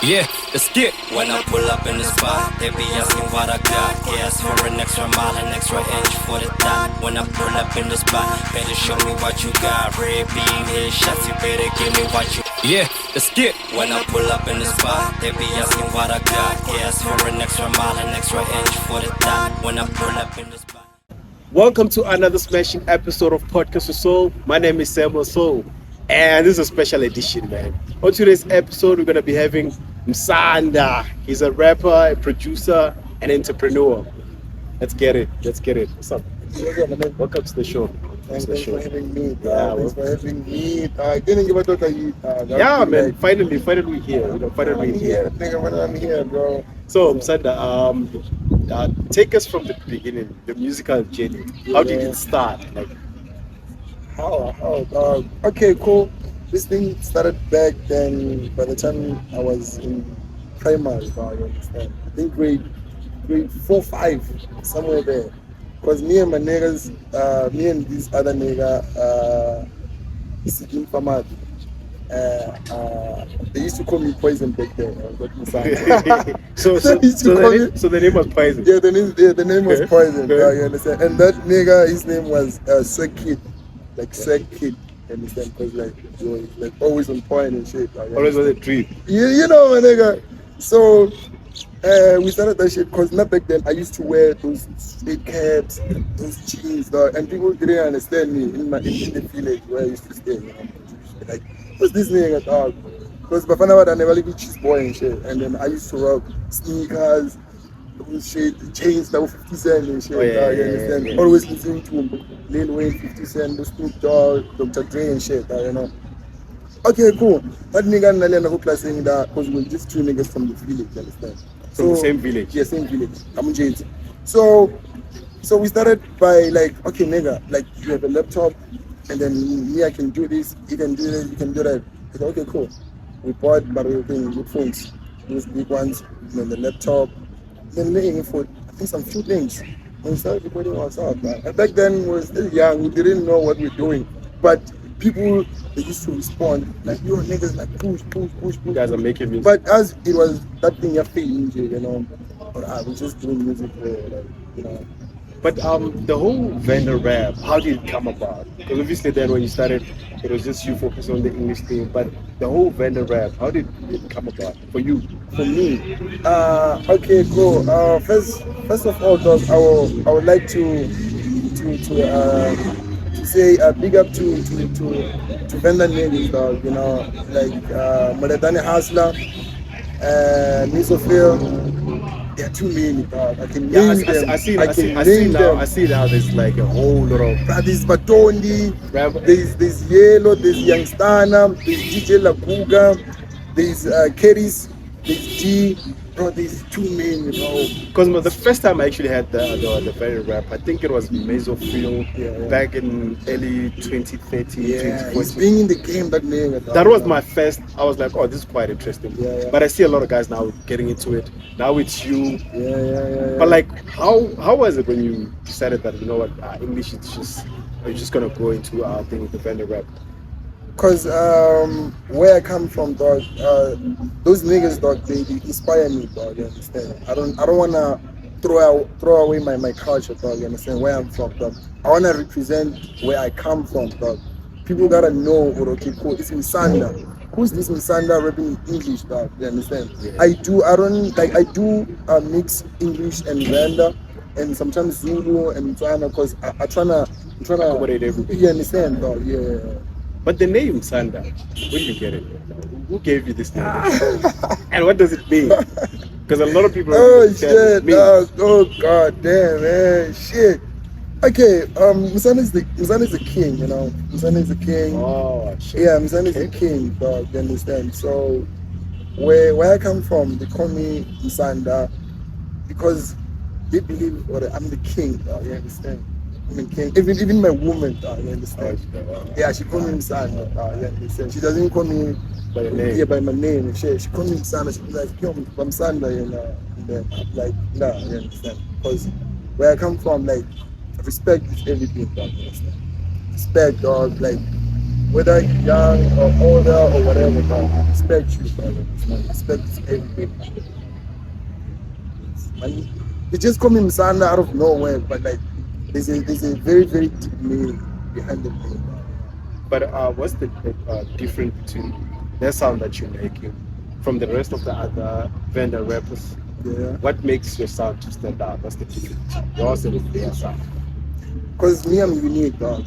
Yeah, let's get. When I pull up in the spot, they be asking what I got. Gas for an extra mile, an extra inch for the dot. When I pull up in the spot, better show me what you got. Red beam, headshots, you better give me what you. Yeah, let's get. When I pull up in the spot, they be asking what I got. Gas for an extra mile, an extra inch for the dot. When I pull up in the spot. Welcome to another smashing episode of Podcast with Soul. My name is Samuel Soul, and this is a special edition, man. On today's episode, we're going to be having Msanda. He's a rapper, a producer, and entrepreneur. Let's get it. Let's get it. What's up? Welcome to the show. Thanks for having me. Yeah, Thanks for having me. I didn't give a thought that you. Yeah, man. Like, finally here. Finally here. Nigga, when I'm here, bro. So, Msanda, take us from the beginning, the musical journey. How did it start? Like, how? Okay, cool. This thing started back then. By the time I was in primary, bro, you understand? I think grade 4, 5, somewhere there. Because me and my niggas, me and this other nigga, Sikim Famad, they used to call me Poison back then. so the name was Poison? Yeah, the name was Poison, bro, you understand? And that nigga, his name was Swag Kid, like Swag Kid. You understand? Because like, he was like always on point and shit. Always on the tree. You know, my nigga. So we started that shit because not back then I used to wear those straight caps, those jeans, dog, and people didn't understand me in the village where I used to stay. You know? Like, what's this nigga, dog? Because Bafana I never lived cheese boy and shit, and then I used to rock sneakers, those shit, chains that were 50 cent and shit. You understand? Yeah. Always listening to Lil Wayne, 50 Cent, the Snoop Dogg, Dr. Dre and shit. You know. Okay, cool. That nigga and Nali and class saying that because we're just two niggas from the village, you understand? From the same village? Yeah, same village. I'm James. So we started by like, okay, nigga, like you have a laptop and then me, I can do this, you can do this, you can do that. I said, okay, cool. We bought good phones, those big ones, and then the laptop, then laying for I think some few things. And we started recording ourselves. And back then we were still young, we didn't know what we're doing. But people, they used to respond like, yo, niggas, like push. You guys are making music. But as it was that thing you're feeling, you know, or I was just doing music for, like, you know. But the whole Venda rap, how did it come about? Because obviously then when you started, it was just you focusing on the English thing. But the whole Venda rap, how did it come about for you? For me, okay, cool. First of all, dog, I would like to say big up to Venda niggas, dog. You know, like Moletani Hasla, Misofil. There are too many, dog. I can name them. I see now. There's like a whole lot of. There's Batondi, there's Yellow, there's Youngstana, there's DJ Laguga, there's Keris, there's G. Bro, there's too many, bro. Because the first time I actually had the Venda rap, I think it was Mesofil back in early 2013, yeah, 2014. He's being in the game, that name. That was my first. I was like, oh, this is quite interesting. Yeah. But I see a lot of guys now getting into it. Now it's you. Yeah. But like, how was it when you decided that, you know what, English is just, you're just gonna go into our thing with the Venda rap? Cause where I come from, dog, those niggas, dog, they inspire me, dog. You understand? I don't wanna throw away my culture, dog. You understand? Where I'm from, dog. I wanna represent where I come from, dog. People gotta know, okay, cool. It's Msanda. Who's this Msanda rapping English, dog? You understand? Yeah. I do mix English and Venda, and sometimes Zulu and Tswana, cause I'm tryna accommodate everything. You understand, dog? Yeah. But the name Msanda, where did you get it? Who gave you this name? And what does it mean? Because a lot of people. Oh shit! Oh god damn, man, shit. Okay, Msanda is the king, you know. Msanda is the king. Oh shit. Yeah, Msanda is the king, dog. You understand? So where I come from, they call me Msanda because they believe I'm the king, dog. You understand? I'm the king. Even my woman, dog. You understand? Yeah, she call me Msanda, dog. You understand? She doesn't call me by your name. Yeah, by my name. She call me Msanda. She be like, yo, I'm Msanda, you know. And then I'm like, nah, you understand? Because where I come from, like, respect is everything, dog. You understand? Respect, dog. Like, whether you're young or older or whatever, dog, respect you, brother. Man, respect is everything. Man, they just call me Msanda out of nowhere, but like there's a very very deep meaning behind the name. But what's the difference between the sound that you're making from the rest of the other vendor rappers? Yeah. What makes your sound to stand out? What's the difference between yours and their sound? Cause me, I'm unique, dog.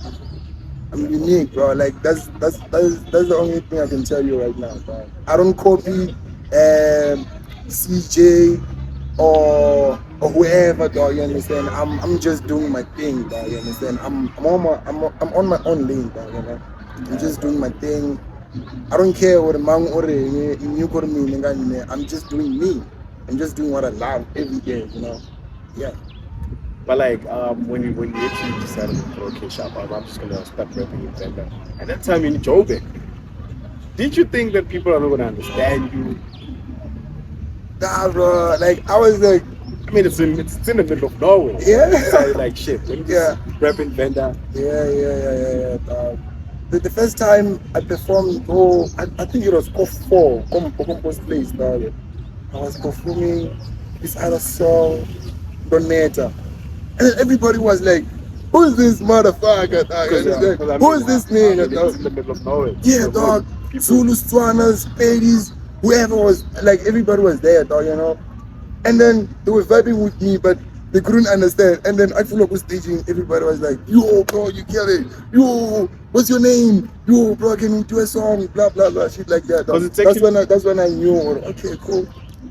I'm unique, bro. Like that's the only thing I can tell you right now, bro. I don't copy CJ or whoever, dog. You understand? I'm just doing my thing, dog. You understand? I'm on my own lane, dog. You know? I'm just doing my thing. I don't care what among or you got me. I'm just doing me. I'm just doing what I love every day. You know? Yeah. But like when you actually decided to okay, sharp, I'm just gonna start rapping in Venda. At that time in Joburg, did you think that people are not gonna understand you? Nah, bro. Like I was like, I mean, it's in the middle of nowhere. yeah. So like shit. When you Yeah. just rap in Venda, Yeah. The first time I performed, oh, I think it was COF4, Compost Place, dog. I was performing this other song, Doneta. And then everybody was like, who's this motherfucker, dog? because Who's this nigga, it's in dog? the middle of nowhere. Yeah, So dog. people- Zulus, Tswanas, Spadies, whoever was, like, everybody was there, dog, you know? And then they were vibing with me, but they couldn't understand. And then I flew up with staging. Everybody was like, "Yo, bro, you killed it. Yo, what's your name? Yo, bro, can we do a song? Blah blah blah, shit like that." Dog. That's when I knew. Okay, cool.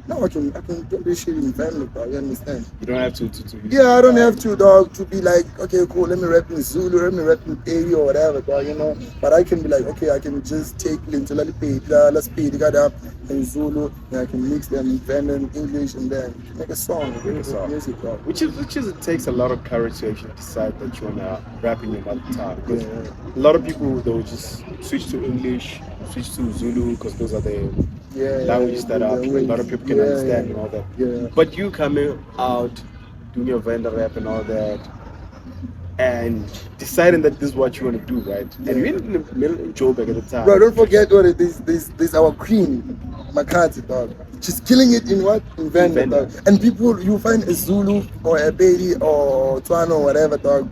Now I can do this shit in family, bro. You understand? You don't have to Yeah, I don't have to, dog, to be like, okay, cool, let me rap in Zulu, let me rap in Pedi or whatever, dog, you know. But I can be like, okay, I can just take Linto let's pay the guy up in Zulu, and I can mix them in Venda in English, and then make a song, music, dog. Which is it takes a lot of courage to actually decide that you wanna rap in your mother tongue. Because Yeah. a lot of people they'll just switch to English, switch to Zulu because those are the languages that a lot of people can understand and all that. Yeah. But you coming out doing your vendor rap and all that and deciding that this is what you want to do, right? And you're in the middle of Joburg at the time. Bro, don't forget what it is. This our queen, Makati, dog. She's killing it in what? In Venda, dog. And people, you find a Zulu or a Pedi or Tswana or whatever, dog.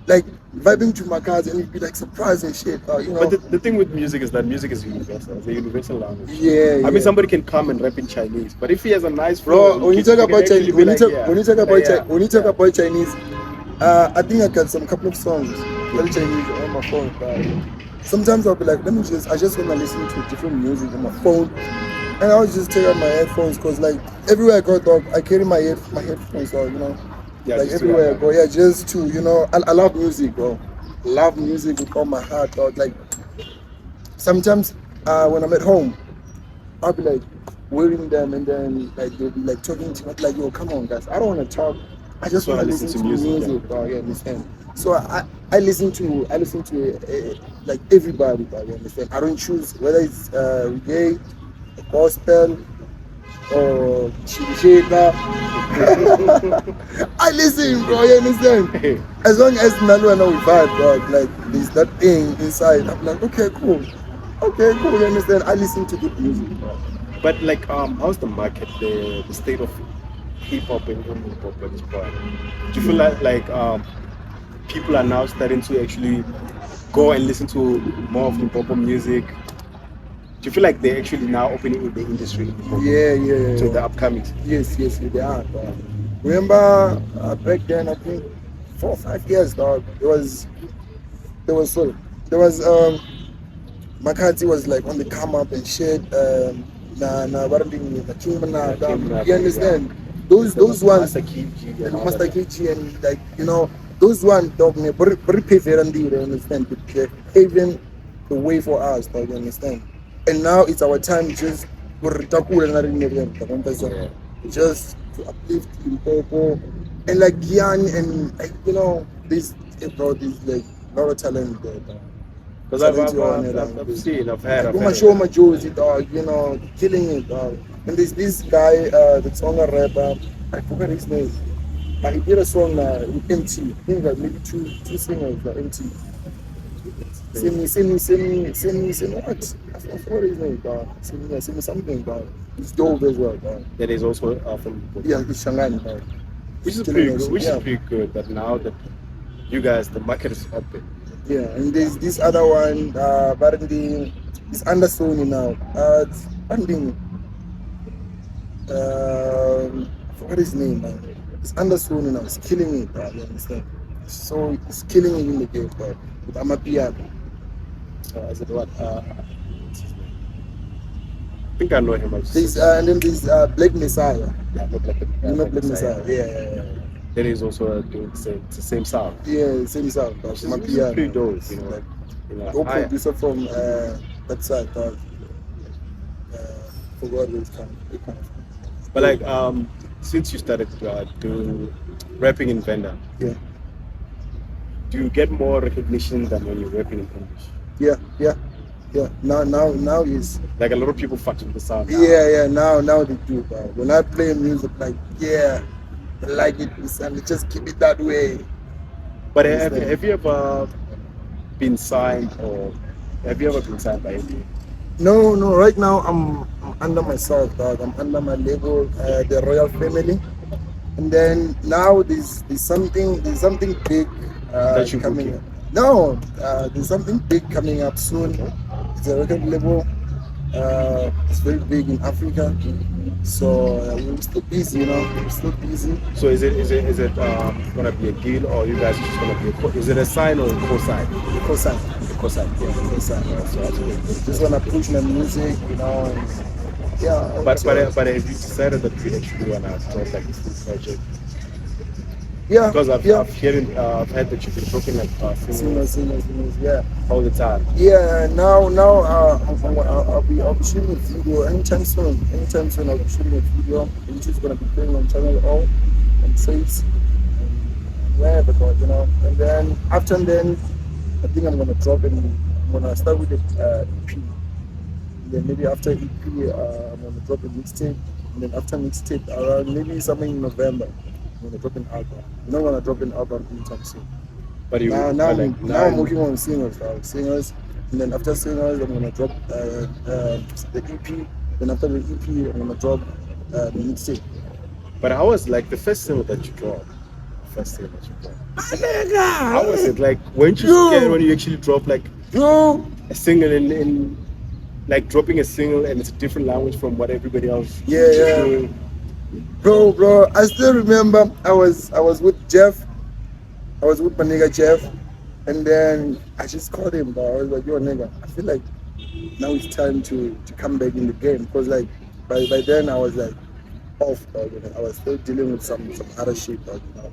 Like vibing to Makati and you'd be like surprised and shit, dog. You know. But the thing with music is that music is universal. It's a universal language. Yeah. I mean, somebody can come and rap in Chinese, but if he has a nice Bro, flow, when you talk about Chinese, when you talk yeah. about Chinese, I think I got some couple of songs very Chinese on my phone. Sometimes I'll be like, I just want to listen to different music on my phone, and I'll just take out my headphones because like everywhere I go, dog, I carry my headphones, dog, you know. Yeah, like everywhere I go, yeah, just to, you know, I love music, bro. Love music with all my heart, dog. Like sometimes when I'm at home, I'll be like wearing them, and then like they'll be like talking to me like, yo, come on, guys, I don't want to talk. I just want to listen to music, bro. You understand? So I listen to like everybody, bro. You understand? I don't choose whether it's reggae, gospel, or chibisheka. I listen, bro. You understand? As long as Nalu and I we vibe, dog. Like there's that thing inside. I'm like, okay, cool. You understand? I listen to good music, bro. But like, how's the market, the state of hip hop and hip hop at this point? Do you feel like people are now starting to actually go and listen to more of hip hop music? Do you feel like they're actually now opening the industry? Yeah. To the upcoming. Yes, they are, dog. Remember back then, I think 4 or 5 years, dog. Makati was like on the come up and shit. What you understand? Those ones, Master Key and all Master that. KG and like, you know, those ones, dog, me, very you understand? Paving the way for us, dog, you understand? And now it's our time just just to uplift Limpopo and like Giyani and like, you know, this bro, this like lot of talent there, dog. Because I've seen, I've heard. My Josie, dog, you know, killing it, dog. And there's this guy that's on a rapper, I forgot his name. He did a song with MT. I think that maybe two singers, MT. Send me what? I forgot his name, dog. Send me something, dog. He's dope as well, dog. That is also from Yeah, he's Shangani, dog. which is Killing pretty that good. shit, Which yeah. is pretty good. That now that you guys, the market is open. Yeah, and there's this other one, apparently, it's under Sony now. It's funding. I forgot his name, man. It's under Sony now. It's killing it, dog. You understand? So it's killing it in the game, dog. With Amapiano. Is it what? I think I know him. And then there's Black Messiah. Yeah, look like You know Black Messiah? Yeah. That is also doing the same sound. Yeah, same sound, dog. Which is Amapiano. pretty dope, you know. Like, You know, no producer from that side, dog. Forgot where it's coming from. but like since you started doing rapping in Venda, Yeah. do you get more recognition than when you're rapping in English? Yeah. Now is Like a lot of people fuck with the sound. Now. yeah. Now they do. When I play music, like I like it, and just keep it that way. But have you ever been signed or have you ever been signed by any? No. Right now I'm under myself, dog. I'm under my label, the Royal Family. And then now there's something big That you're coming booking? up. No, there's something big coming up soon. It's a record label. It's very big in Africa. So we're still busy, you know. We're still busy. So is it gonna be a deal or you guys are just gonna be is it a sign or a co-sign? Co-sign. A co-sign. Yeah. Co-sign. So that's good. Just wanna push my music, you know. And, yeah. But have you decided that you actually wanna start like a full project? yeah. Because I've heard that you've been talking like Singers, yeah. all the time. Yeah, now I'll be shooting a video anytime soon. I'll be shooting a video, which is gonna be playing on Channel O and Trace and wherever, but you know. And then after then, I think I'm gonna drop in. I'm gonna start with the EP. And then maybe after EP, I'm gonna drop a mixtape. And then after mixtape, around maybe something in November, I'm gonna drop an album. I'm not gonna drop an album anytime soon. But you Now I'm working on singers, and then after singers, I'm gonna drop the EP. Then after the EP, I'm gonna drop the mixtape. But how was like the first single that you dropped? How was it like? Weren't you scared when you actually drop like Yo, a single in like dropping a single and it's a different language from what everybody else Yeah. is doing? bro, I still remember I was with Jeff. I was with my nigga Jeff, and then I just called him, bro. I was like, yo, nigga, I feel like now it's time to come back in the game, because like by then I was like off, dog, you know. I was still dealing with some other shit, dog, you know.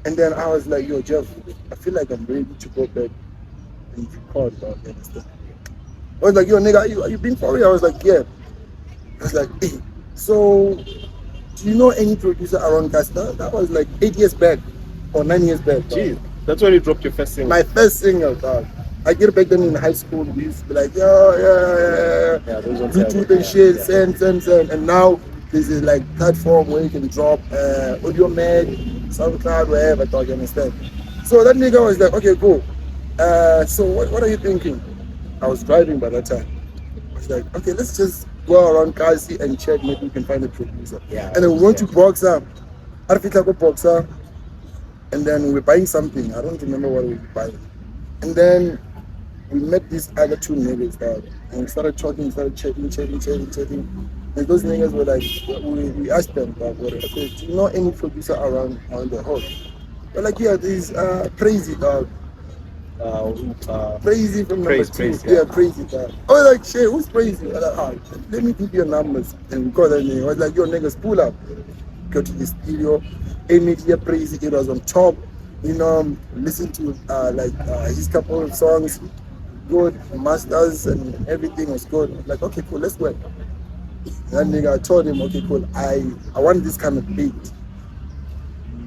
And then I was like, yo, Jeff, I feel like I'm ready to go back and record, dog, you understand? I was like, yo, nigga, are you been for real? I was like, yeah. I was like, hey, so do you know any producer around Casta? That was like 8 years back or 9 years back. Dog. Jeez, that's when you dropped your first single. My first single, dog. I get back then in high school, we used to be like, yeah. those ones Bluetooth have- and shit, yeah. send. And now this is like platform where you can drop audio mag, SoundCloud, wherever, dog, you understand? So that nigga was like, okay, cool. So what are you thinking? I was driving by that time. I was like, okay, let's just go around Kasi and check, maybe we can find a producer. Yeah, And then we went to Boxer. Arfita go Boxer. And then we were buying something. I don't remember what we were buying. And then we met these other two niggas, dog. And we started talking, started chatting. And those niggas were like, we asked them, dog, okay, do you know any producer around the hall? They're like, yeah, there's Crazy, dog. Crazy from number two. Praise, yeah, Crazy, dog. I was like, shit, who's Crazy? I was like, let me give you your numbers. And we called that name. I was like, yo, niggas, pull up. Go to the studio. Immediately, Crazy, it was on top. You know, listen to his couple of songs, good masters, and everything was good. I'm like, okay, cool, let's work. That nigga, I told him, okay, cool, I want this kind of beat.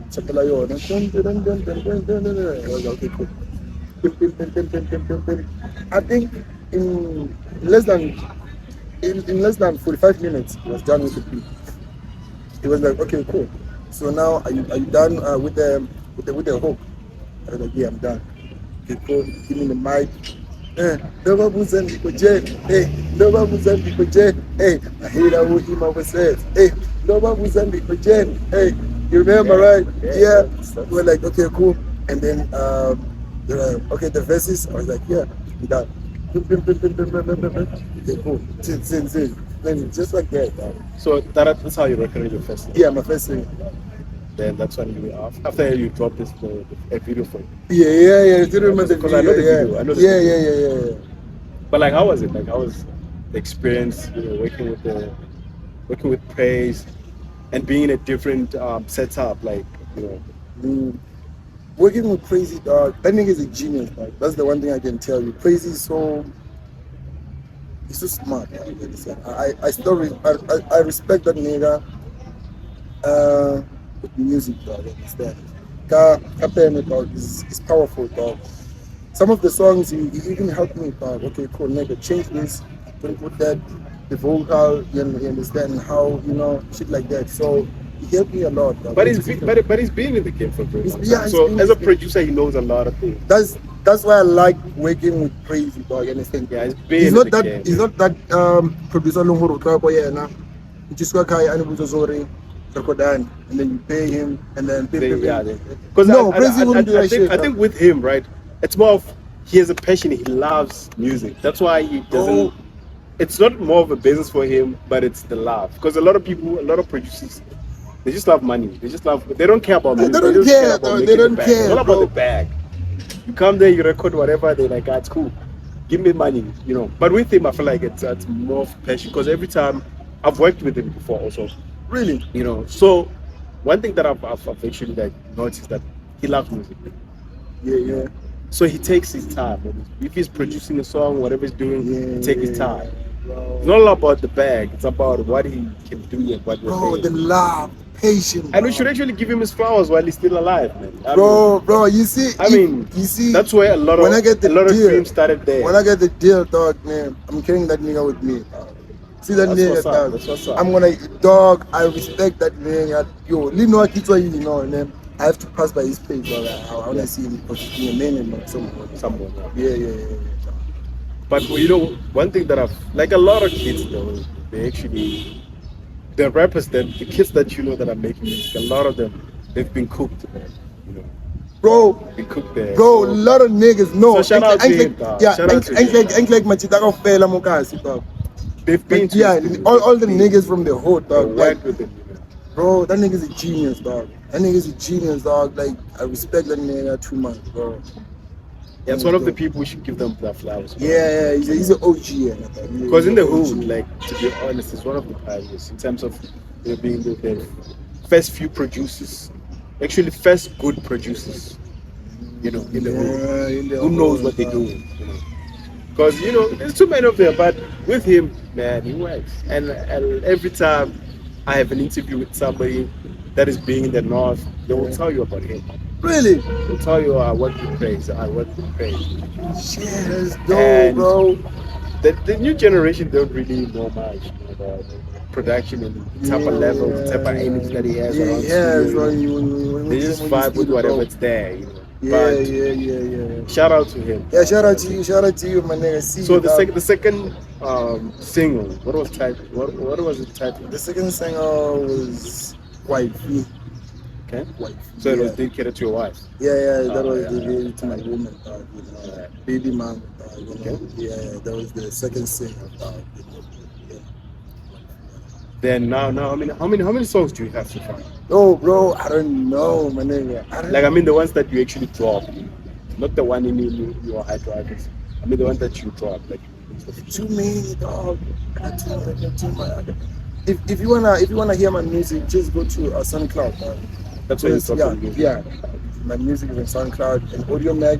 Chapela yo, I was like, okay, cool. I think in less than 45 minutes, he was done with the beat. He was like, okay, cool. So now, are you done with the hook? I was like, yeah, I'm done. Okay, cool. Give me the mic. Nova Mozambique jet. Hey, Nova Mozambique jet. Hey, I hear that what him always says. Hey, Nova Mozambique jet. Hey, you remember, right? Yeah. We're like, okay, cool. And then they're like, okay, the verses. I was like, yeah, we done. Okay, cool. Zin. Then just like that. So that's how you recorded your first song. Yeah, my first thing. Then that's when you after you dropped this a video for it. Yeah. I still remember the Because video. I know the video. I know the video. Yeah. But like, how was it? Like, how was the experience? You know, working with praise, and being in a different setup. Like, you know, Working with Crazy Dog, that nigga is a genius. Like, that's the one thing I can tell you. Crazy is he's so smart. I still I respect that nigga. With music, dog. Understand? Dog is powerful, dog. Some of the songs he even helped me, dog. Okay, cool, nigga, change this, put that, the vocal, you understand how, shit like that. So he helped me a lot, dog. but he's been in the game for a very long time. Yeah, So as a producer, he knows a lot of things. That's why I like working with Crazy, dog. You understand? Yeah, he's not that producer long for yeah, nah. You just got Kai and and then you pay him, and then because Crazy wouldn't do that shit. I think with him, right, it's more of he has a passion. He loves music. That's why he doesn't. It's not more of a business for him, but it's the love. Because a lot of producers, they just love money. They don't care about music. They don't care. It's all about the bag. You come there, you record whatever. They're like, it's cool. Give me money, But with him, I feel like it's more of passion. Because every time I've worked with him before, also. Really? So one thing that I've actually like noticed that he loves music. Yeah. So he takes his time. If he's producing a song, whatever he's doing, he takes his time. Bro. It's not all about the bag. It's about what he can do and what we're the love, patience. And we should actually give him his flowers while he's still alive, man. Bro, you see. You see. That's where a lot of dreams started there. When I get the deal, dog, man, I'm carrying that nigga with me. See that nigga, dog. I'm gonna, dog. I respect that nigga. Yo, and then I have to pass by his page. I want to see him because he's a man and someone. Yeah. But one thing that like a lot of kids though, the rappers, the kids that that are making music, a lot of them, they've been cooked, man. Bro, been cooked there. Bro, a lot of niggas know. So shout out to him, dog. Yeah, ain't like Machitaka Fela Mokasi, dog. They've been all the niggas from the hood, dog. Like, with him, bro, that nigga's a genius, dog. Like, I respect that nigga too much, bro. Yeah, it's one of the people we should give them their flowers. Bro. Yeah, he's an OG. Because in the hood, like, to be honest, he's one of the pioneers in terms of being the first few producers, actually first good producers, in the hood, who knows what they're doing, Because there's too many of them, but with him, man, he works. And every time I have an interview with somebody that is being in the north, they will tell you about him. Really? They'll tell you what we praise. Shit, that's dope, bro. The new generation don't really know much about production and the type of level, the type of image that he has. They just vibe with whatever's there, Yeah. Shout out to him. Yeah, shout out to you, my nigga. So the second single, what was the title? The second single was Wifey. Okay. Wifey. So it was dedicated to your wife. Yeah, that was dedicated to my woman, dog. Baby mom, dog. Okay. Yeah, that was the second single, dog. Then now, how many songs do you have so far? Oh, bro, I don't know, my nigga. The ones that you actually dropped, not the one in your high drivers. The ones that you dropped, like. Too many, dog. Too much. If you wanna hear my music, just go to SoundCloud, dog. That's where you drop music. Yeah. My music is on SoundCloud and Audio Mag,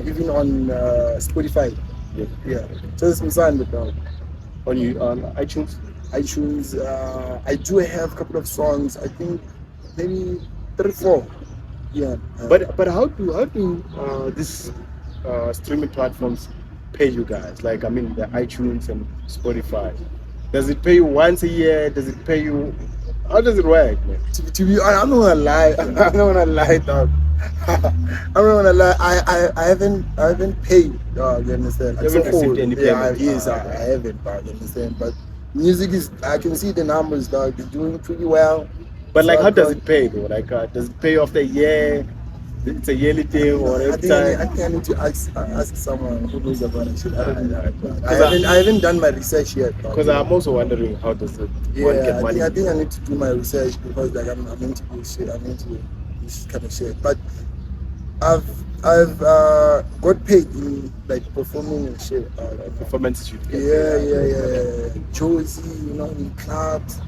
even on Spotify. Yeah. So it's Mzande, dog. On iTunes? I do have a couple of songs. I think maybe 34. Yeah. But how do these streaming platforms pay you guys? Like the iTunes and Spotify. Does it pay you once a year? Does it pay you? How does it work, man? To be honest, I'm not gonna lie, dog. I'm not gonna lie. I haven't paid. You understand? You haven't received any payment? Yes, Ah, I haven't. You understand? But music is. I can see the numbers, dog. They're doing pretty well. But like, So how I've does got. it pay though? Like, does it pay after a year? It's a yearly I thing, don't know. or I every think I need, time? I think I need to ask someone who knows about it. I don't know. Because I haven't done my research yet. because I'm also wondering how does it one get Yeah, money? I think I need to do my research because like I'm into this shit. I'm into this kind of shit. But I've got paid in like performing and shit. Performances you get Yeah, paid. yeah. Josie, in clubs,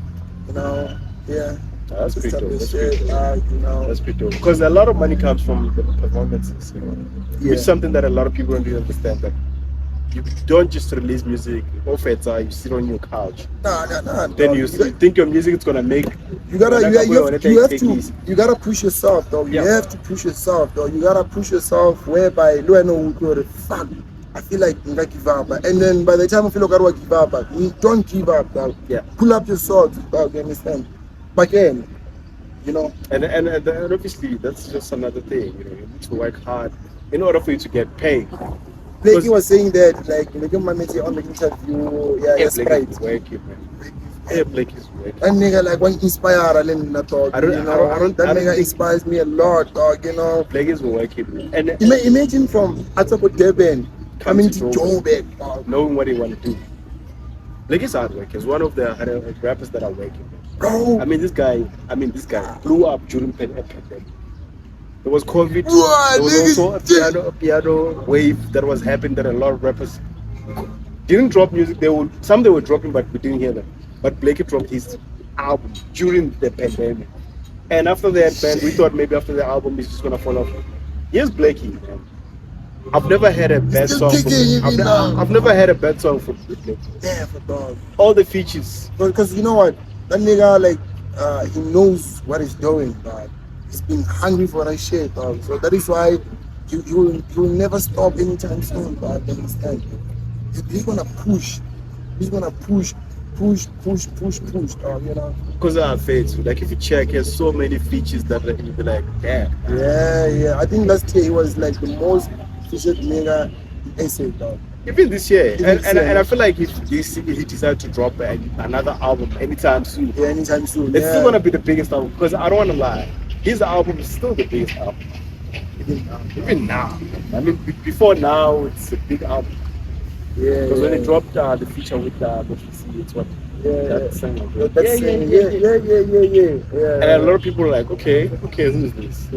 you know, yeah. That's This pretty type dope. of That's pretty shit, dope. That's pretty dope. Because a lot of money comes from the performances, Yeah. which is something that a lot of people don't really understand. That you don't just release music off it, you sit on your couch. Nah. Then dog. you think your music is gonna make. You gotta, you gotta push yourself, though. You Yeah. have to push yourself, though. You gotta push yourself. Whereby, I know fuck. I feel like I give up, and then by the time I feel like I give up, you don't give up, dog. Yeah. Pull up your sword, dog. You understand? But then, And obviously that's just another thing. You need to work hard in order for you to get paid. Blakey was saying that, like, my mate on the interview, Blake Sprite. is working, man. Blake is working. That nigga like one inspire dog. I don't That nigga think inspires me a lot, dog. Blake is working, man. And Imagine from Atsapo Durban coming to Joburg, dog. knowing what he want to do. Blake is hard work. He's one of the rappers that are working. Bro. I mean, this guy blew up during pandemic. There was COVID. Wow, There was nigga, also a piano wave that was happening that a lot of rappers didn't drop music. Some they were dropping, but we didn't hear them. But Blakey dropped his album during the pandemic. And after that, man, we thought maybe after the album he's just gonna fall off. Here's Blakey, man. I've never had a bad still song. kicking, I've never had a bad song for Blakey. Yeah, for dog. All the features. Because you know what? That nigga, like, he knows what he's doing, dog. He's been hungry for that shit, dog. So that is why he will never stop anytime soon, dog. Understand? He's gonna push. He's gonna push, dog. Because I faith, like if you check, he has so many features that you'll be like, damn. Yeah. I think last year he was like the most featured nigga in SA, dog. Even this year. Even this year. And I feel like if he decides to drop another album anytime soon, Yeah, anytime soon. it's still gonna be the biggest album. Because I don't wanna lie, his album is still the biggest album. Even now. I mean before now it's a big album. Yeah. Because when he dropped the feature with BTC, it's what that sang like that. Yeah. And a lot of people are like, okay, who's this?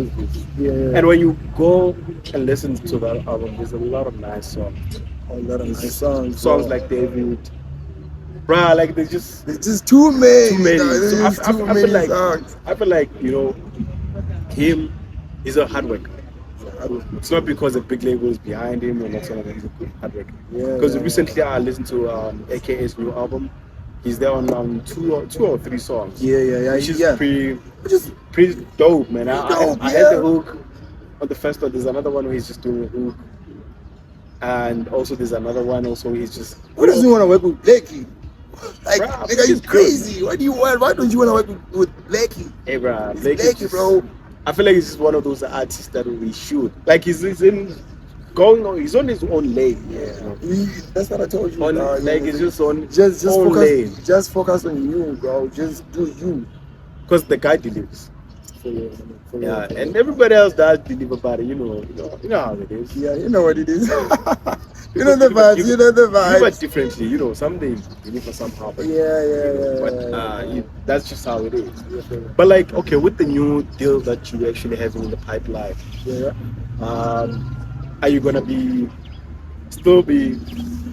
Yeah. And when you go and listen to that album, there's a lot of nice songs. A lot of nice songs. Songs like David. Bruh, like there's just It's just too many. too many. There's So just too many songs. I feel like, him is a hard worker. It's not because the big label is behind him or not something. He's a good hard worker. Yeah. Because recently I listened to AKA's new album. He's there on two or three songs. Yeah. Which is Which is pretty dope, man. dope, I had the hook on the first one. There's another one where he's just doing a hook. And also there's another one also he's just who doesn't want to work with Blakey? Like, Bruh, nigga, you he's crazy. What do you want? Why don't you want to work with Blakey? Hey bro, It's Blake is Blakey, just, bro. I feel like he's just one of those artists that we should. Like he's on his own lane. That's what I told you. It's just on just own lane. focus. Just focus on you, bro. Just do you. Because the guy delivers. For real. And everybody else does deliver, but you know how it is. Yeah, you know what it is. you know the vibes. Deliver differently, some days deliver somehow. But, Yeah. that's just how it is. But like, okay, with the new deal that you actually have in the pipeline, Yeah. are you gonna still be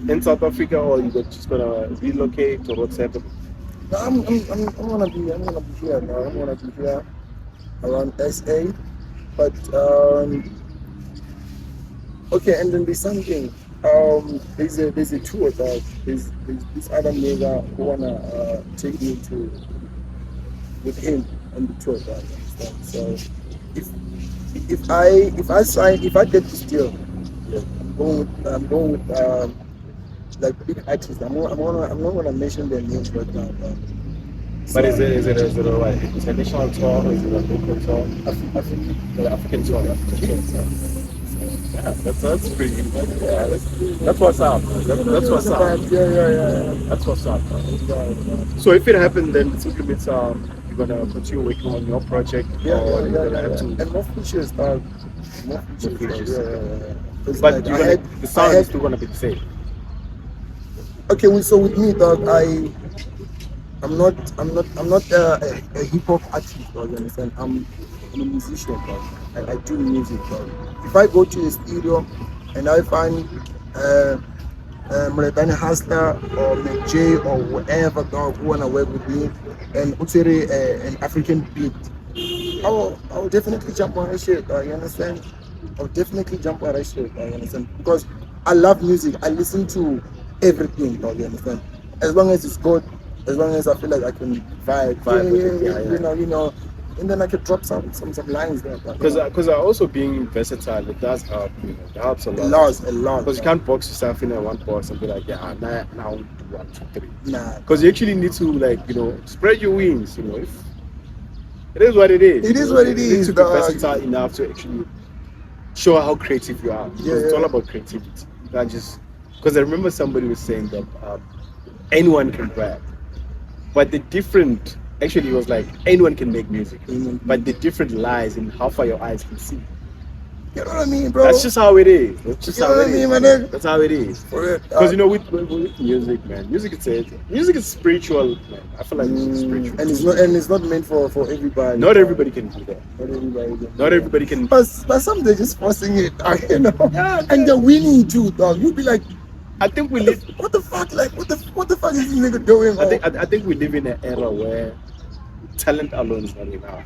in South Africa, or you just gonna relocate, or what's happening? No, I'm gonna be here now. I'm gonna be here around SA, but okay. And then there's something. There's a tour that there's this other nigga who wanna take me with him on the tour. Right? So if I get this deal, I'm going with like big artists. I'm not gonna mention their names right now. But But is it a what, international tour or is it a local tour? African tour. African tour. Yeah, that's pretty. That's what's up. That's what's up. Yeah. That's what's up. So if it happened, then it simply means you're gonna continue working on your project, or you're gonna have to. And more features, dog. More features. Yeah. It's But like you're gonna, the sound is still gonna be the same. Okay, so with me, dog, I'm not a hip hop artist, dog. You understand? I'm a musician, dog. I do music, dog. If I go to the studio and I find Mauritania Hustler or McJ or whatever, dog, who wanna work with me, and utsere an African beat, I will definitely jump on that shit, dog. You understand? I'll definitely jump on that shit, dog. You understand? Because I love music. I listen to everything, dog. You understand? As long as it's good, as long as I feel like I can vibe with it, you know, and then I can drop some lines there. Because also being versatile, it does help. You know, it helps a lot. A lot. Because you can't box yourself in a one box and be like, yeah, now do 1, 2, 3. Nah. Because you actually need to, like, you know, spread your wings. You know, if it is what it is. It is what it is. You need to be versatile enough to actually show how creative you are. Because it's all about creativity. You can't just. Because I remember somebody was saying that anyone can rap, but the different. Actually, it was like anyone can make music, but the different lies in how far your eyes can see. You know what I mean, bro? That's just how it is. That's just how it is. My nigga? That's how it is. Because you know, with music, man, music is spiritual, man. I feel like music is spiritual, and it's not meant for everybody. Not everybody can do that. Not everybody can. But some they're just forcing it, you know. Yeah, and they're winning too, dog. You'll be like, I think we live. What the fuck? Like, what the fuck is this nigga doing? I think we live in an era where talent alone is not enough.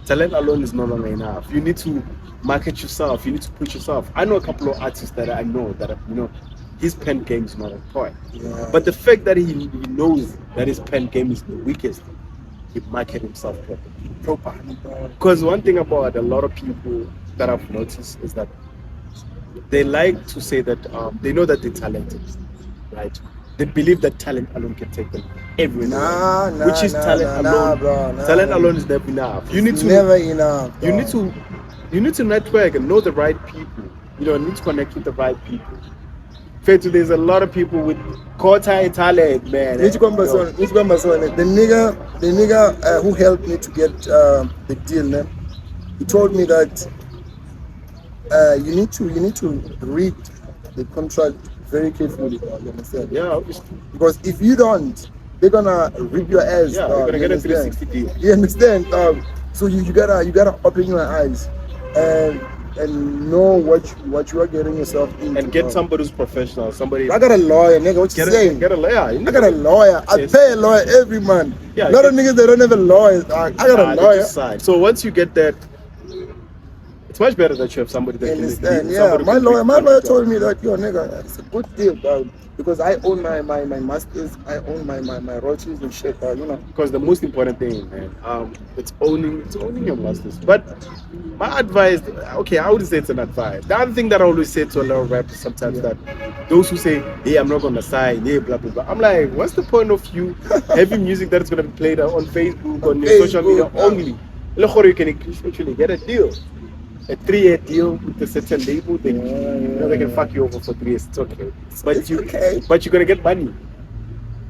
Talent alone is no longer enough. You need to market yourself. You need to push yourself. I know a couple of artists that I know that his pen game is not on point. Yeah. But the fact that he knows that his pen game is the weakest, he market himself properly. Because one thing about a lot of people that I've noticed is that they like to say that they know that they're talented, right? They believe that talent alone can take them everywhere. Which is talent alone. Talent alone is never enough. You need to never enough. You need to network and know the right people. You need to connect with the right people. There's a lot of people with quarter talent, man. The nigga who helped me to get the deal, man. He told me that you need to read the contract very carefully, you understand? Yeah, obviously. Because if you don't, they're gonna rip your ass. Yeah, you're gonna get a 360 deal. You understand? So you gotta open your eyes and know what you are getting yourself into. And get somebody who's professional. Somebody. I got a lawyer, nigga. What you saying? Get a lawyer. I got a lawyer. I pay a lawyer every month. Yeah, a lot of niggas they don't have a lawyer. I got a lawyer. So once you get that, it's much better that you have somebody that can understand. Yeah, my lawyer told me that, yo, nigga, it's a good deal, dog. Because I own my masters, I own my royalties and shit, you know. Because the most important thing, man, it's owning your masters. But my advice, okay, I would say it's an advice. The other thing that I always say to a lot of rappers sometimes that those who say, hey, I'm not gonna sign, yeah, blah blah blah. I'm like, what's the point of you having music that is gonna be played on Facebook, on your social media only? Look how you can actually get a deal. A 3-year deal with a certain label, then they can fuck you over for 3 years. It's okay, but you're gonna get money.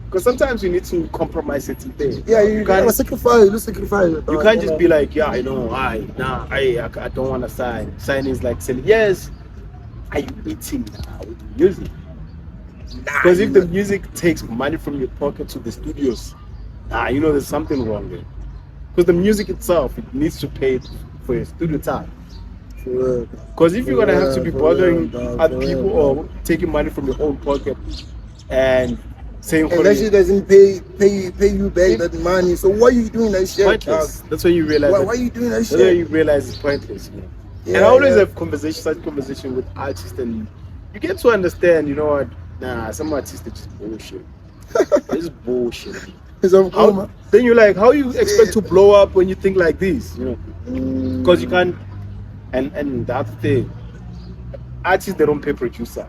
Because sometimes you need to compromise certain things. Yeah, you gotta sacrifice. You can't just be like, yeah, I don't want to sign. Signing is like saying, yes, are you eating now with the music? Because if the music takes money from your pocket to the studios, there's something wrong there. Because the music itself, it needs to pay for your studio time. Because if you're gonna have to be bothering other people or taking money from your own pocket and saying, and that shit doesn't pay you back that money, so why are you doing that shit? Pointless. That's when you realize. Why are you doing that shit? That's when you realize it's pointless. And I always have such conversation with artists, and you get to understand, you know what? Nah, some artists are just bullshit. It's bullshit. Then you're like, how you expect to blow up when you think like this? Because you can't. And the other thing, artists, they don't pay producers.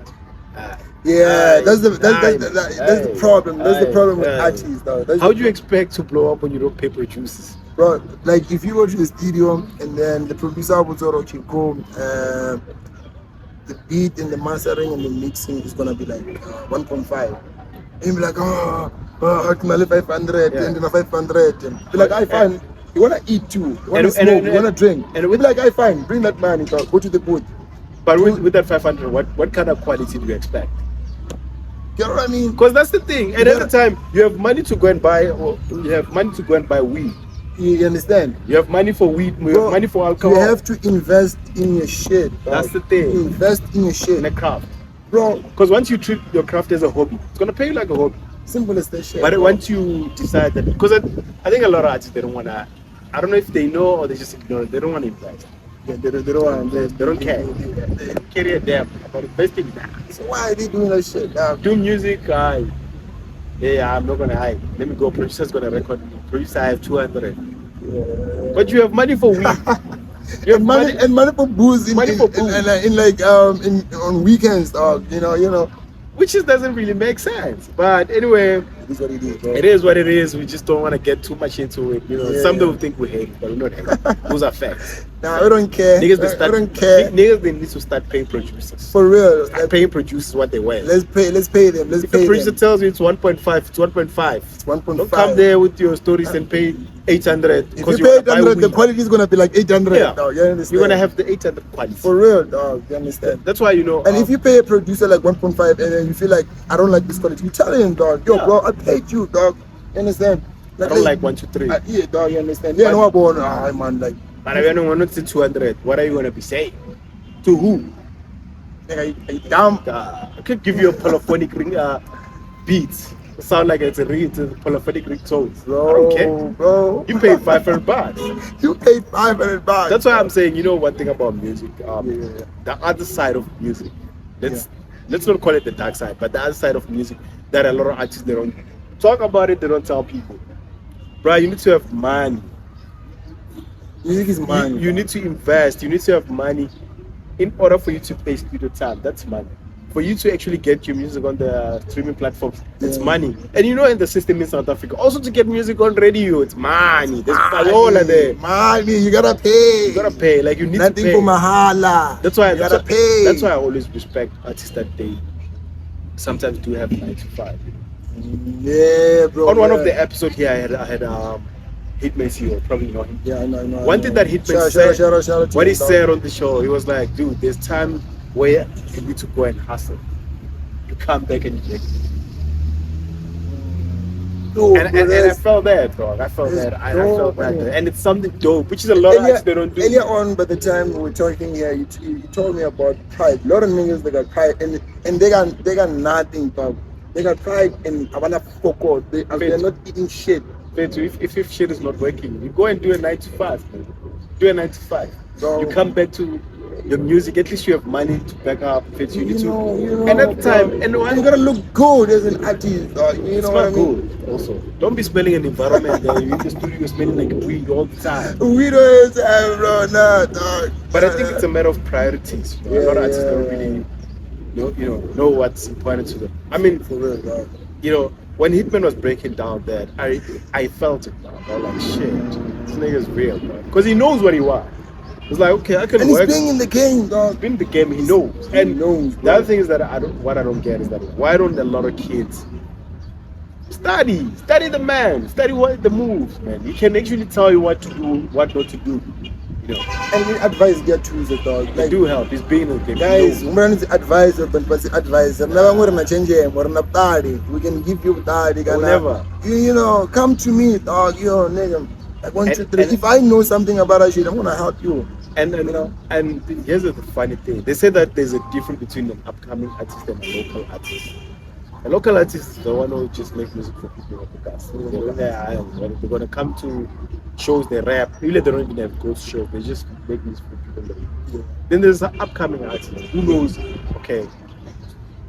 Yeah, Aye, that's the aye, that's the aye, problem. That's the aye, problem with aye. artists, though. That's How the do you expect to blow up when you don't pay producers? bro, like if you go to the studio and then the producer will sort of okay, go, the beat and the mastering and the mixing is gonna be like 1.5. And you'll be like, ultimately 500, Yeah. and then 500. And be like, I fine. You wanna eat too? You wanna And- smoke? You wanna drink? and And with- be like, I fine. Bring that money. Go to the booth. But with that 500, what kind of quality do you expect? You know what I mean? Because that's the thing. And You at the time, you have money to go and buy, or you have money to go and buy weed. You understand? You have money for weed. You Bro, have money for alcohol. you have to invest in your shit. Dog. That's the thing. Invest in your shit, in a craft. bro. Because once you treat your craft as a hobby, it's gonna pay you like a hobby. Simple as that shit. But bro. once you decide that, because I think a lot of artists, they don't wanna. I don't know if they know or they just ignore it. They don't want to invest. Yeah, they don't want to invest. They don't care. They- They don't care damn about investing. So why are they doing that shit? Dog? Do music, yeah, I'm not gonna hide. Let me go. Producer's gonna record me. Producer, I have 200. But you have money for weed. You have And money for booze in Money in, for in, booze. in like in on weekends, dog. You know. which just doesn't really make sense. But anyway, It is what it is, bro. it is what it is. We just don't want to get too much into it. Yeah, Some yeah. people think we hate it, but we're not hating. Those are facts. Nah, we don't care. Niggas, they we start, don't care. Niggas, they need to start paying producers. For real. Start paying producers what they wear. Let's pay them. Let's If the pay producer them. tells you it's 1.5, it's 1.5. It's 1.5. Don't come there with your stories and pay 800 If because you you pay want to buy 800, the weed. quality is gonna be like 800. Yeah. Dog, you understand? You're gonna have the 800 quality. for real, dog. You understand? That's why And if you pay a producer like 1.5 and then you feel like I don't like this quality, you tell him, dog, yo, Yeah. bro, I paid you, dog. You understand? I don't like 1, 2, 3. Yeah, dog, you understand? Yeah, But- no, about man, like, But I don't want to say 200. What are you gonna be saying? To who? nigga, you dumb. I could give you a polyphonic ring beat. Sound like it's a polyphonic ringtone. Bro, I don't care. bro. You paid 500 bucks. You paid 500 bucks. That's why I'm saying, you know, one thing about music, Yeah. the other side of music. Let's not call it the dark side, but the other side of music that a lot of artists, they don't talk about it. They don't tell people. Bro, you need to have money. Music is money. You need to invest. You need to have money in order for you to pay studio time. That's money. For you to actually get your music on the streaming platforms, it's Yeah. money. And you know, in the system in South Africa, also to get music on radio, it's money. There's payola there. Money, you gotta pay. You gotta pay. Like you need Nothing to pay. for mahala. That's why. you gotta pay. That's why I always respect artists that they sometimes do have 9 to 5. Yeah, bro. On one of yeah. the episodes here, I had Hitman CEO, probably know him. Yeah, I know. One thing that Hitman said, what he said on the show, he was like, dude, there's time where you need to go and hustle. You come back and you make it. No, And I felt that, dog. I felt that. I felt that. man. And it's something dope, which is a lot of artists they don't do. Earlier on, by the time we were talking here, you told me about pride. A lot of niggas, they got pride, and they got nothing, dog. They got pride and I wanna focus. They're not eating shit. If shit is not working, you go and do a 9 to 5. Man. Do a 9 to 5. Bro. You come back to your music. At least you have money to back up. Fit you need to. know, And at the time, bro, and one, you gotta look good as an artist, dog. You it's know what I not mean? good. Also, don't be smelling an environment that you in the studio you're smelling like weed all the time. We don't have, bro, nah, dog. But I think it's a matter of priorities. You know? A lot of artists don't really know what's important to them. I mean, For real, dog. you know, when Hitman was breaking down that, I felt it, man. I was like, shit, this nigga's real, man. Because he knows what he wants. It's like, okay, I can And he's work. playing in the game, dog. Been the game, he knows. And knows, the bro. other thing is that what I don't get is that why don't a lot of kids study the man, study what the moves, man. He can actually tell you what to do, what not to do. You know, And we advise their choosers, dog. they do help. He's being in the game. Guys, He knows. umrani ti advisor but advisor. Never ngori na change or na party. We can give you party. We'll never. You know, come to me, dog. Yo, nigga. Like 1, 2, 3. And- If I know something about that shit, I'm gonna help you. And You know? and here's the funny thing. They say that there's a difference between an upcoming artist and a local artist. A local artist is the one who just makes music for people in the cast. They're gonna come to shows, they rap. Really, they don't even have ghost shows. They just make music for people in the Then there's an upcoming artist who knows, okay,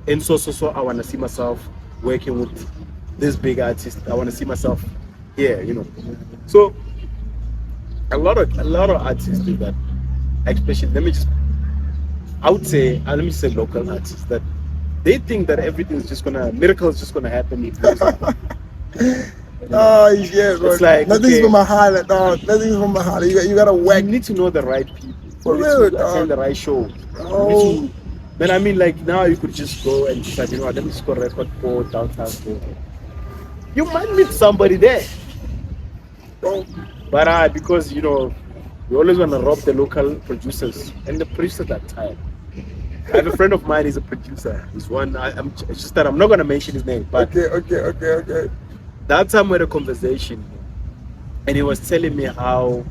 and so I wanna see myself working with this big artist. I wanna see myself here, you know. So a lot of artists do that. Especially, I would say, let me say local artists that they think that everything's just gonna miracles just gonna happen if music. Oh yeah, bro. It's like, Nothing's okay, from my heart, dog. Nothing's from my heart. You gotta you whack need to know the right people. for You real, need to attend dog. the right shows. You need Oh, to. But I mean, like now you could just go and decide, you know what, let me just go record for downtown. You might meet somebody there, bro. but because you know you always want to rob the local producers and the producers are tired. I have a friend of mine. He's a producer. He's one. It's just that I'm not gonna mention his name, but Okay. that time we had a conversation, and he was telling me how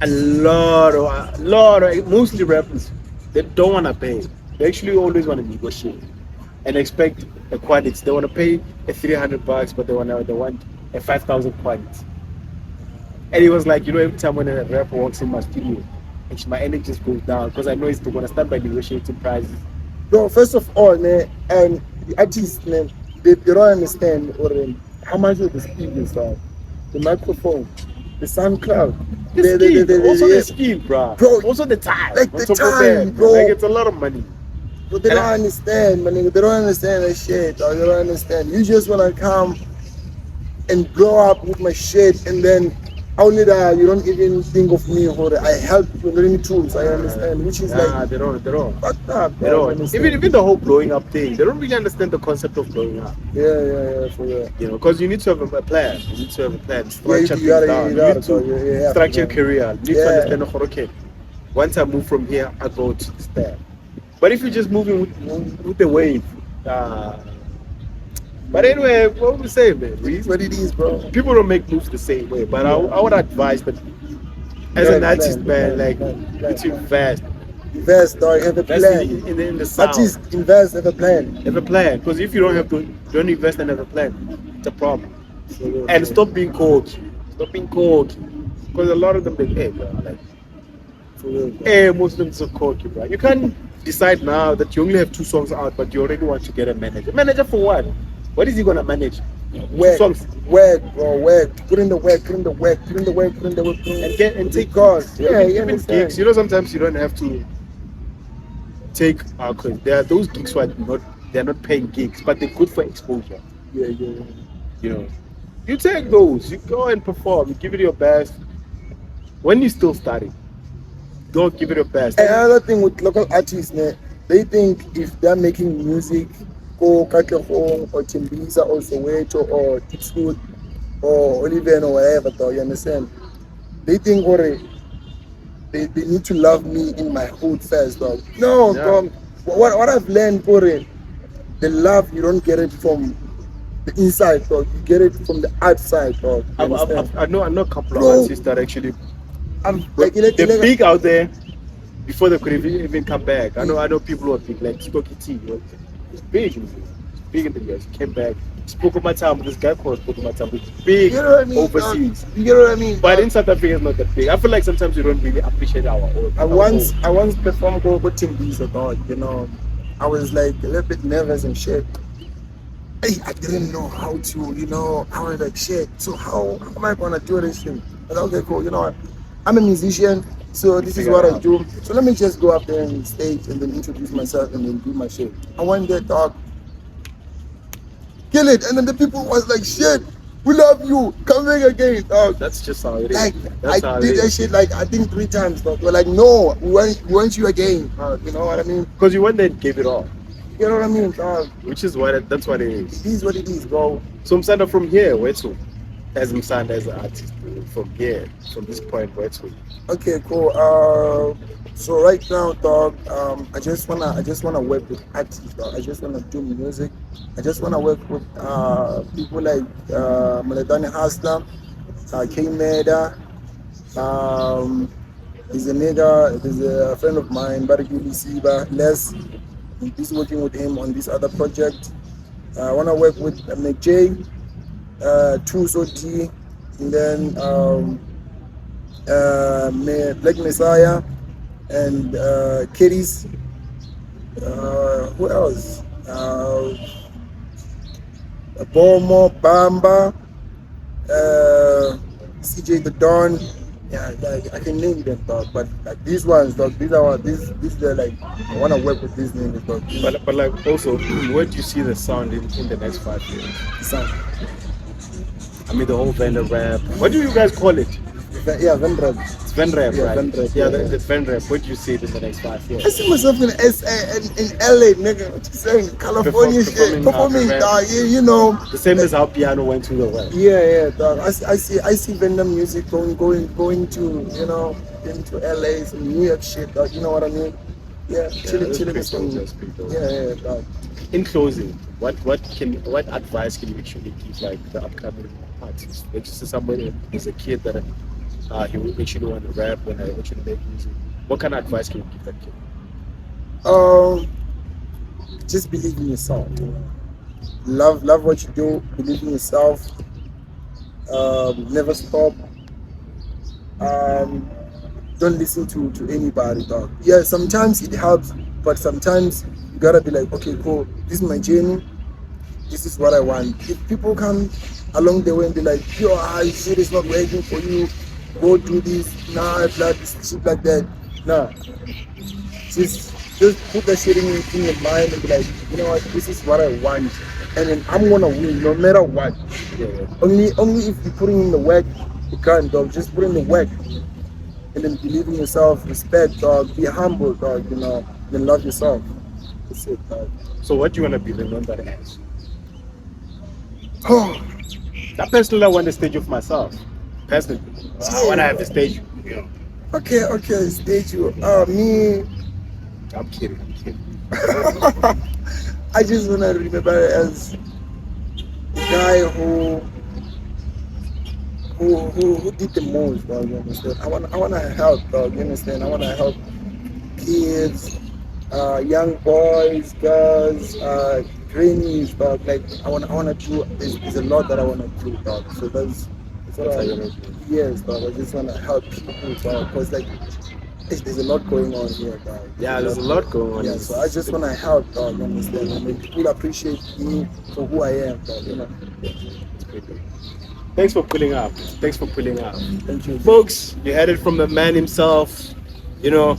a lot of mostly rappers, they don't want to pay. They actually always want to negotiate and expect a quantity. They want to pay a $300, but they want a 5,000 quantity. And he was like, you know, every time when a rapper walks in my studio, my energy just goes down because I know he's going to start by negotiating prices. Bro, first of all, man, the artists, man, they don't understand or how much of the speakers are, the microphone, the SoundCloud, Also the skill, bro. Bro, Also the time. like On the top of time, that, bro. like it's a lot of money. But they And don't understand, man. They don't understand that shit, dog. They don't understand. You just wanna come and blow up with my shit, and then only that you don't even think of me or I help you learning tools. I understand, which is like they don't. fucked up. They Bro, don't. Even the whole blowing up thing, they don't really understand the concept of blowing up. Yeah, for real. You know, because you need to have a plan. You need to have a plan. Yeah, Structure you gotta- things down. you You gotta need go, to yeah, structure yeah. your career. You need to understand, okay, once I move from here, I go to this there. But if you're just moving with the wave, but anyway, what we say, man? It's what it is, bro. People don't make moves the same way. But I would advise that as Yeah, an artist, plan, man, like plan. it's invest. Invest, dog. Have a That's plan. in the sound. Artists invest. Have a plan. Have a plan, because if you don't invest and have a plan, it's a problem. And stop being cocky. Stop being cocky. Because a lot of them, they hey, bro, like, hey, most of them are so cocky, bro. You can't decide now that you only have 2 songs out, but you already want to get a manager. Manager for what? What is he gonna manage? 2 songs. Work, bro. Work. Put in the work. And take Because even gigs. You know, sometimes you don't have to take cause there are those gigs who are they're not paying gigs, but they're good for exposure. Yeah. You know, you take those, you go and perform, you give it your best. When you're still studying, go give it your best. And another thing with local artists, man, they think if they're making music, go Katlehong or Timbisa or Soweto or Titswood or Oliven or whatever, though, you understand? They think, they need to love me in my hood first, dog. No, Yeah. bro. What I've learned, the love, you don't get it from the inside, dog. You get it from the outside, dog. You understand? I know a couple of Bro. artists that actually I'm like, they're big out there before they could even come back. I know people who are big, like Stocky T. He's big in the US. He came back. Spoke of my time with this guy called Spoke of my time. He's big You know what I mean? overseas. You get what I mean? But in South Africa, it's not that big. I feel like sometimes we don't really appreciate our own. I once performed with Timbisa, dog. You know, I was like a little bit nervous and shit. Hey, I didn't know how to, you know, I was like, shit, so how am I gonna do this thing? I was like, okay, cool, you know what? I'm a musician, so this is what I do. So let me just go up there on stage and then introduce myself and then do my shit. I went there, dog. Kill it. And then the people was like, shit, we love you. Come back again, dog. That's just how it is. Like, That's I how did it that is. shit like, I think 3 times, dog. We're like, no, we want you again, dog. You know what I mean? Because you went there and gave it all, You know what I mean, dog? which is that's what it is. It is what it is, bro. So Msanda from here, where to? As Msanda as an artist, from here, from this point, where to? Okay, cool. So right now, dog, I just wanna work with artists, dog. I just wanna do music. I just wanna work with people like Maledani Haslam, K Meda. There's a friend of mine, Bariguli Siba, Les. He's working with him on this other project. I wanna work with McJ, Tuso T, and then Black Messiah and Kitties. Who else? Bomo, Bamba, CJ the Don, Yeah, like, I can name them, dog. But like these ones, dog. These they're like I wanna work with these names, dog. But like also, where do you see the sound in the next 5 years? Sound. I mean, the whole vendor rap. What do you guys call it? Yeah, Vendra. It's vendor rap, Yeah, right? Vendra, Yeah, yeah. the vendor rap. Where do you see it in the next 5 years? I see myself in SA in LA, nigga. What you saying? California shit. Performing, rap. dog. You know. The same as how piano went to the rap. Yeah, dog. I see Venda music going to, you know, into LA, some New York shit, dog. You know what I mean? Yeah, chilling that's with pretty some. dope, that's pretty dope. Yeah, dog. In closing, what advice can you actually give like the upcoming artists? Let's just say somebody is a kid that he will actually want to rap and actually make music. What kind of advice can you give that kid? Just believe in yourself. Love what you do. Believe in yourself. Never stop. Um, don't listen to anybody, dog. Yeah, sometimes it helps, but sometimes you gotta be like, okay, cool. This is my journey. This is what I want. If people come along the way and be like, yo, shit is not working for you, go do this, nah, blah, this shit like that. Nah. Just put that shit in your mind and be like, you know what, this is what I want. And then I'm gonna win no matter what. Yeah. Only if you're putting in the work, you can't, dog. Just put in the work. And then believe in yourself, respect, dog, be humble, dog, you know, then love yourself. That's it, dog. So what do you want to be remembered as? Oh, I personally want the stage of myself. Personally, I want to have the stage. You know. okay, stage you. Me, I'm kidding. I just wanna remember it as the guy who did the most, dog, you understand? I wanna help, dog, you understand? I wanna help kids, young boys, girls, trainees, dog. Like I wanna do. There's a lot that I wanna do, dog. So that's what That's how I. you wanna do. Yes, dog. I just wanna help people, dog. Cause like there's a lot going on here, dog. Yeah, there's a lot going on. Yeah, so I just wanna help, dog. You understand? I mean, people appreciate me for who I am, dog. You know. It's pretty good. Thanks for pulling up. Thank you. Folks, you heard it from the man himself. You know,